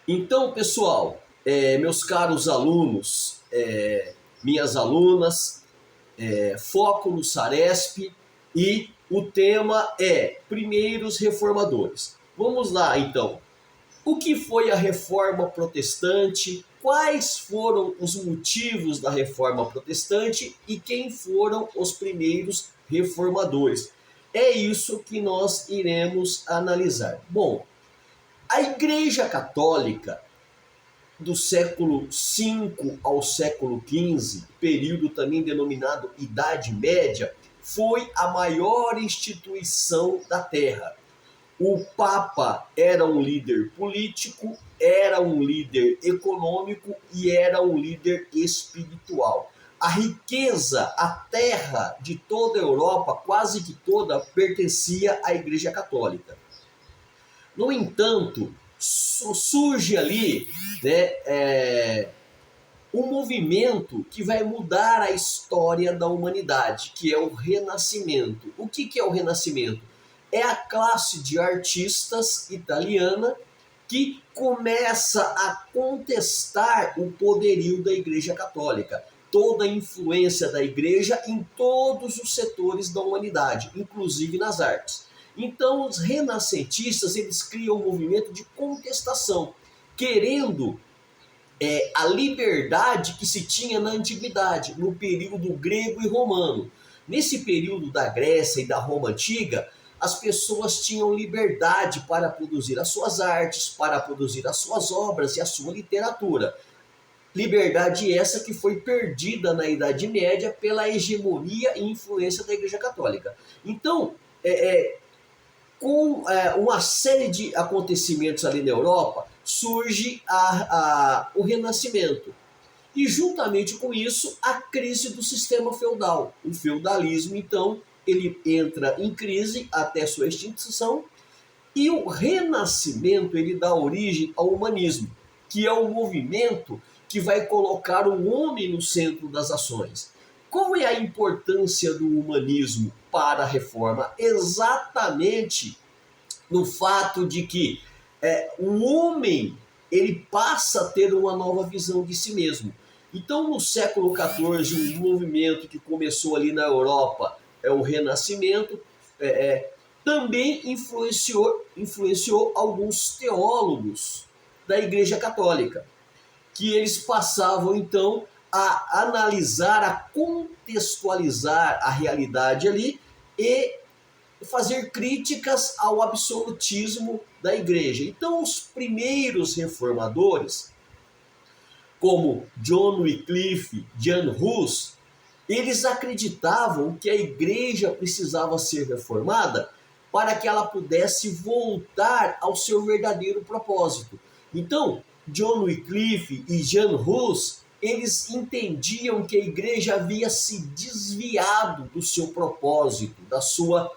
Então, pessoal, meus caros alunos, minhas alunas, foco no Saresp e o tema é Primeiros Reformadores. Vamos lá, então. O que foi a Reforma Protestante? Quais foram os motivos da Reforma Protestante e quem foram os primeiros reformadores? É isso que nós iremos analisar. Bom, a Igreja Católica do século V ao século XV, período também denominado Idade Média, foi a maior instituição da Terra. O Papa era um líder político, era um líder econômico e era um líder espiritual. A riqueza, a terra de toda a Europa, quase que toda, pertencia à Igreja Católica. No entanto, surge ali, um movimento que vai mudar a história da humanidade, que é o Renascimento. O que é o Renascimento? É a classe de artistas italiana que começa a contestar o poderio da Igreja Católica, toda a influência da Igreja em todos os setores da humanidade, inclusive nas artes. Então, os renascentistas, eles criam um movimento de contestação, querendo a liberdade que se tinha na antiguidade, no período grego e romano. Nesse período da Grécia e da Roma antiga, as pessoas tinham liberdade para produzir as suas artes, para produzir as suas obras e a sua literatura. Liberdade essa que foi perdida na Idade Média pela hegemonia e influência da Igreja Católica. Então, com uma série de acontecimentos ali na Europa, surge o Renascimento. E juntamente com isso, a crise do sistema feudal. O feudalismo, então, ele entra em crise até sua extinção, e o Renascimento ele dá origem ao humanismo, que é um movimento que vai colocar o homem no centro das ações. Qual é a importância do humanismo para a reforma? Exatamente no fato de que o homem ele passa a ter uma nova visão de si mesmo. Então, no século XIV, um movimento que começou ali na Europa, o Renascimento, também influenciou alguns teólogos da Igreja Católica, que eles passavam, então, a analisar, a contextualizar a realidade ali e fazer críticas ao absolutismo da Igreja. Então, os primeiros reformadores, como John Wycliffe, Jan Hus, eles acreditavam que a Igreja precisava ser reformada para que ela pudesse voltar ao seu verdadeiro propósito. Então, John Wycliffe e Jan Hus, eles entendiam que a Igreja havia se desviado do seu propósito, da sua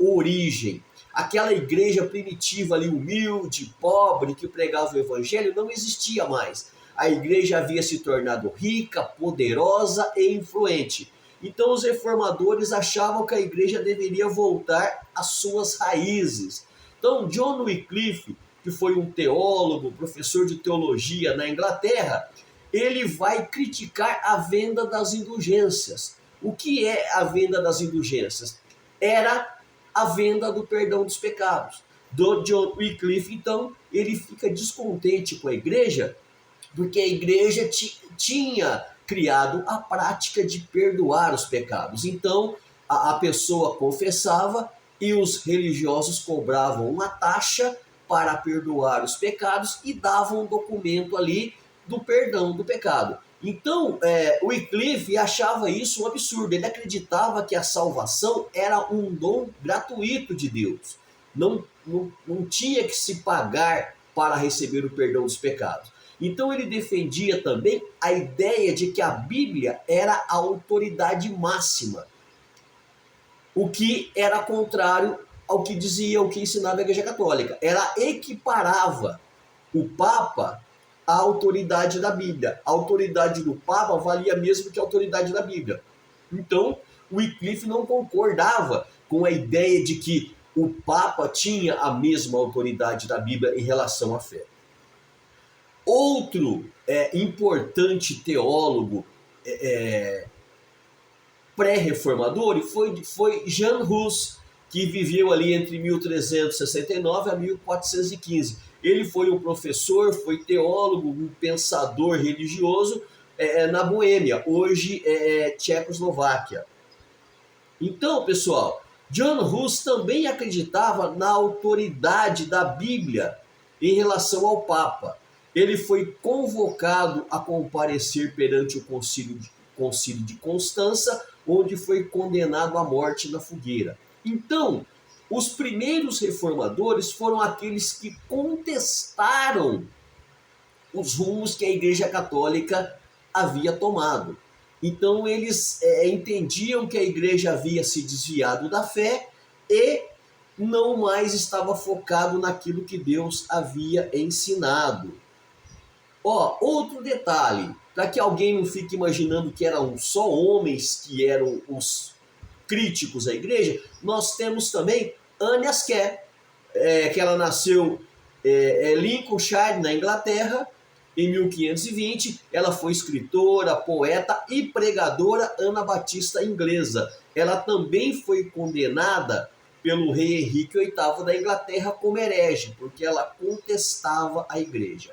origem. Aquela igreja primitiva ali, humilde, pobre, que pregava o evangelho, não existia mais. A igreja havia se tornado rica, poderosa e influente. Então os reformadores achavam que a igreja deveria voltar às suas raízes. Então John Wycliffe, que foi um teólogo, professor de teologia na Inglaterra, ele vai criticar a venda das indulgências. O que é a venda das indulgências? Era a venda do perdão dos pecados. Do John Wycliffe, então, ele fica descontente com a igreja, porque a igreja tinha criado a prática de perdoar os pecados. Então, a pessoa confessava e os religiosos cobravam uma taxa para perdoar os pecados e davam um documento ali do perdão do pecado. Então, Wycliffe achava isso um absurdo. Ele acreditava que a salvação era um dom gratuito de Deus. Não tinha que se pagar para receber o perdão dos pecados. Então, ele defendia também a ideia de que a Bíblia era a autoridade máxima, o que era contrário ao que dizia, o que ensinava a Igreja Católica. Ela equiparava o Papa a autoridade da Bíblia. A autoridade do Papa valia mesmo que a autoridade da Bíblia. Então, Wycliffe não concordava com a ideia de que o Papa tinha a mesma autoridade da Bíblia em relação à fé. Outro importante teólogo pré-reformador foi Jan Hus, que viveu ali entre 1369 a 1415. Ele foi um professor, foi teólogo, um pensador religioso na Boêmia, hoje Tchecoslováquia. Então, pessoal, John Hus também acreditava na autoridade da Bíblia em relação ao Papa. Ele foi convocado a comparecer perante o Concílio de Constança, onde foi condenado à morte na fogueira. Então, os primeiros reformadores foram aqueles que contestaram os rumos que a Igreja Católica havia tomado. Então, eles entendiam que a Igreja havia se desviado da fé e não mais estava focado naquilo que Deus havia ensinado. Outro detalhe, para que alguém não fique imaginando que eram só homens que eram os críticos à igreja, nós temos também Anne Asquith, que ela nasceu em Lincolnshire, na Inglaterra, em 1520. Ela foi escritora, poeta e pregadora anabatista inglesa. Ela também foi condenada pelo rei Henrique VIII da Inglaterra como herege, porque ela contestava a igreja.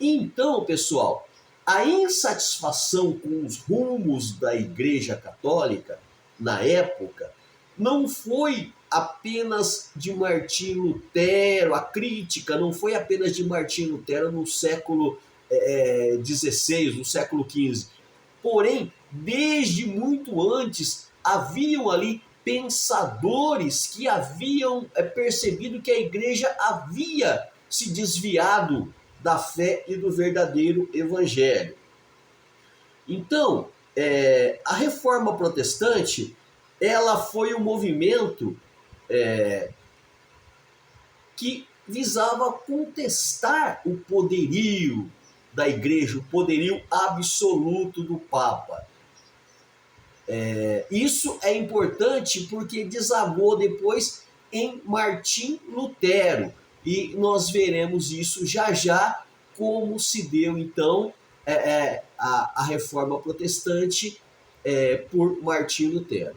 Então, pessoal, a insatisfação com os rumos da Igreja Católica, na época, não foi apenas de Martim Lutero, a crítica não foi apenas de Martim Lutero no século XVI, no século XV. Porém, desde muito antes, haviam ali pensadores que haviam percebido que a Igreja havia se desviado da fé e do verdadeiro evangelho. Então, a Reforma Protestante, ela foi um movimento que visava contestar o poderio da Igreja, o poderio absoluto do Papa. Isso é importante porque desagou depois em Martim Lutero, e nós veremos isso já já, como se deu então a Reforma Protestante por Martim Lutero.